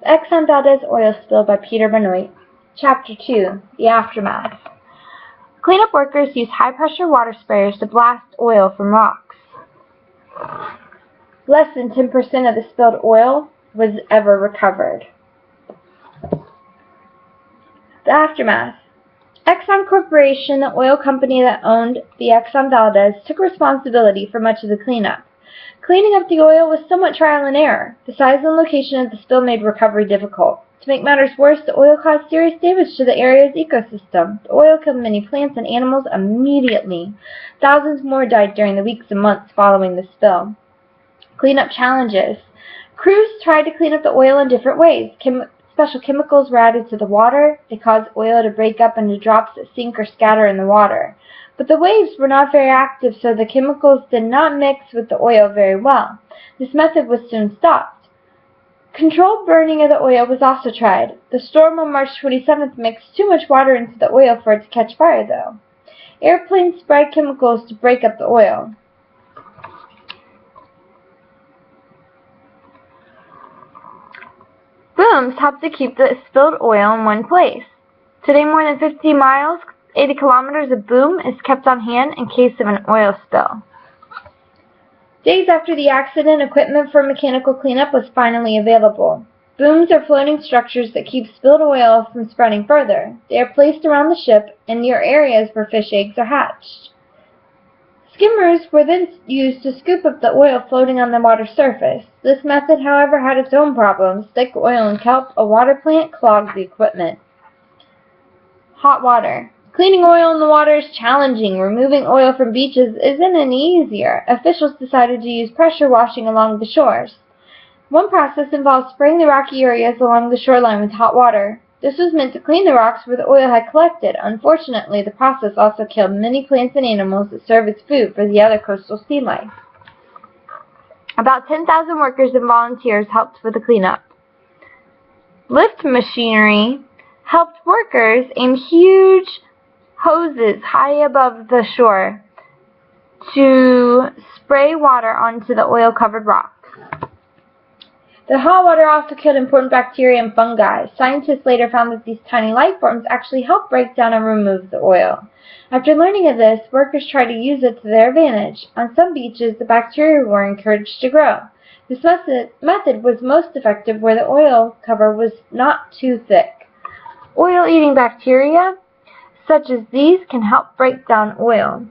Exxon Valdez oil spill by Peter Benoit. Chapter 2. The Aftermath. Cleanup workers use high-pressure water sprayers to blast oil from rocks. Less than 10% of the spilled oil was ever recovered. The Aftermath. Exxon Corporation, the oil company that owned the Exxon Valdez, took responsibility for much of the cleanup. Cleaning up the oil was somewhat trial and error. The size and location of the spill made recovery difficult. To make matters worse, the oil caused serious damage to the area's ecosystem. The oil killed many plants and animals immediately. Thousands more died during the weeks and months following the spill. Cleanup challenges. Crews tried to clean up the oil in different ways. Special chemicals were added to the water. They caused oil to break up into drops that sink or scatter in the water. But the waves were not very active, so the chemicals did not mix with the oil very well. This method was soon stopped. Controlled burning of the oil was also tried. The storm on March 27th mixed too much water into the oil for it to catch fire, though. Airplanes sprayed chemicals to break up the oil. Booms help to keep the spilled oil in one place. Today, more than 50 miles, 80 kilometers of boom is kept on hand in case of an oil spill. Days after the accident, equipment for mechanical cleanup was finally available. Booms are floating structures that keep spilled oil from spreading further. They are placed around the ship and near areas where fish eggs are hatched. Skimmers were then used to scoop up the oil floating on the water surface. This method, however, had its own problems. Thick oil and kelp, a water plant, clogged the equipment. Hot water. Cleaning oil in the water is challenging. Removing oil from beaches isn't any easier. Officials decided to use pressure washing along the shores. One process involves spraying the rocky areas along the shoreline with hot water. This was meant to clean the rocks where the oil had collected. Unfortunately, the process also killed many plants and animals that serve as food for the other coastal sea life. About 10,000 workers and volunteers helped with the cleanup. Lift machinery helped workers aim huge hoses high above the shore to spray water onto the oil-covered rocks. The hot water also killed important bacteria and fungi. Scientists later found that these tiny life forms actually help break down and remove the oil. After learning of this, workers tried to use it to their advantage. On some beaches, the bacteria were encouraged to grow. This method was most effective where the oil cover was not too thick. Oil-eating bacteria, such as these, can help break down oil.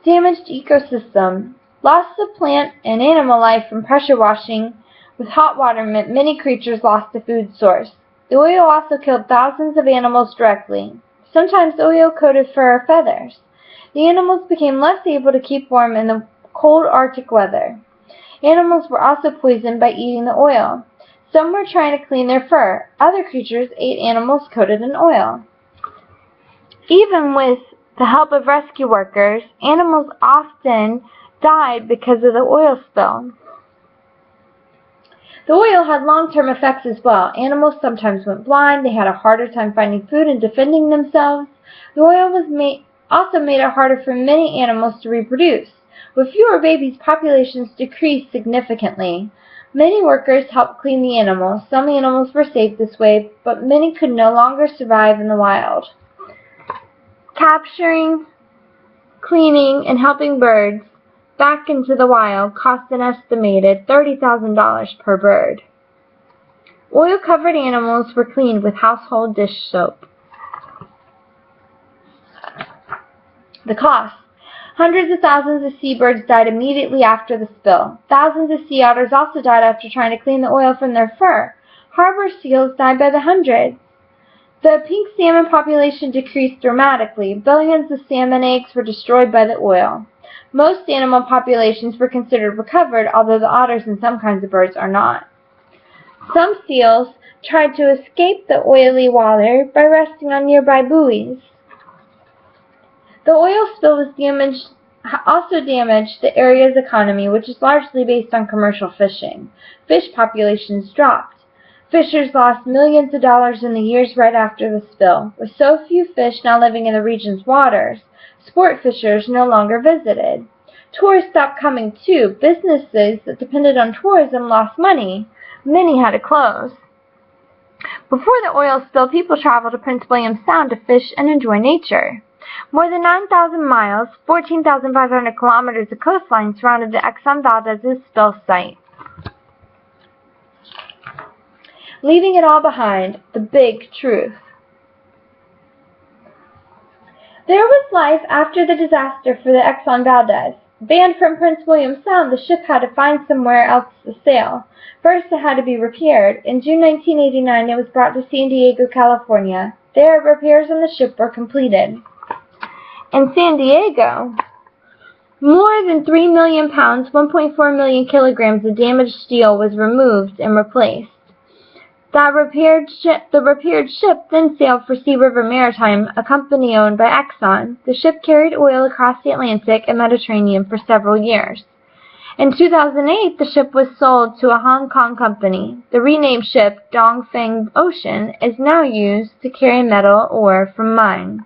Damaged ecosystem. Loss of plant and animal life from pressure washing with hot water meant many creatures lost a food source. The oil also killed thousands of animals directly. Sometimes the oil coated fur or feathers. The animals became less able to keep warm in the cold Arctic weather. Animals were also poisoned by eating the oil. Some were trying to clean their fur. Other creatures ate animals coated in oil. Even with the help of rescue workers, animals often died because of the oil spill. The oil had long-term effects as well. Animals sometimes went blind. They had a harder time finding food and defending themselves. The oil also made it harder for many animals to reproduce. With fewer babies, populations decreased significantly. Many workers helped clean the animals. Some animals were saved this way, but many could no longer survive in the wild. Capturing, cleaning, and helping birds back into the wild cost an estimated $30,000 per bird. Oil-covered animals were cleaned with household dish soap. The cost. Hundreds of thousands of seabirds died immediately after the spill. Thousands of sea otters also died after trying to clean the oil from their fur. Harbor seals died by the hundreds. The pink salmon population decreased dramatically. Billions of salmon eggs were destroyed by the oil. Most animal populations were considered recovered, although the otters and some kinds of birds are not. Some seals tried to escape the oily water by resting on nearby buoys. The oil spill also damaged the area's economy, which is largely based on commercial fishing. Fish populations dropped. Fishers lost millions of dollars in the years right after the spill. With so few fish now living in the region's waters, sport fishers no longer visited. Tourists stopped coming too. Businesses that depended on tourism lost money. Many had to close. Before the oil spill, people traveled to Prince William Sound to fish and enjoy nature. More than 9,000 miles, 14,500 kilometers of coastline surrounded the Exxon Valdez's spill site. Leaving it all behind, the big truth. There was life after the disaster for the Exxon Valdez. Banned from Prince William Sound, the ship had to find somewhere else to sail. First, it had to be repaired. In June 1989, it was brought to San Diego, California. There, repairs on the ship were completed. In San Diego, more than 3 million pounds, 1.4 million kilograms of damaged steel was removed and replaced. The repaired ship then sailed for Sea River Maritime, a company owned by Exxon. The ship carried oil across the Atlantic and Mediterranean for several years. In 2008, the ship was sold to a Hong Kong company. The renamed ship, Dongfeng Ocean, is now used to carry metal ore from mines.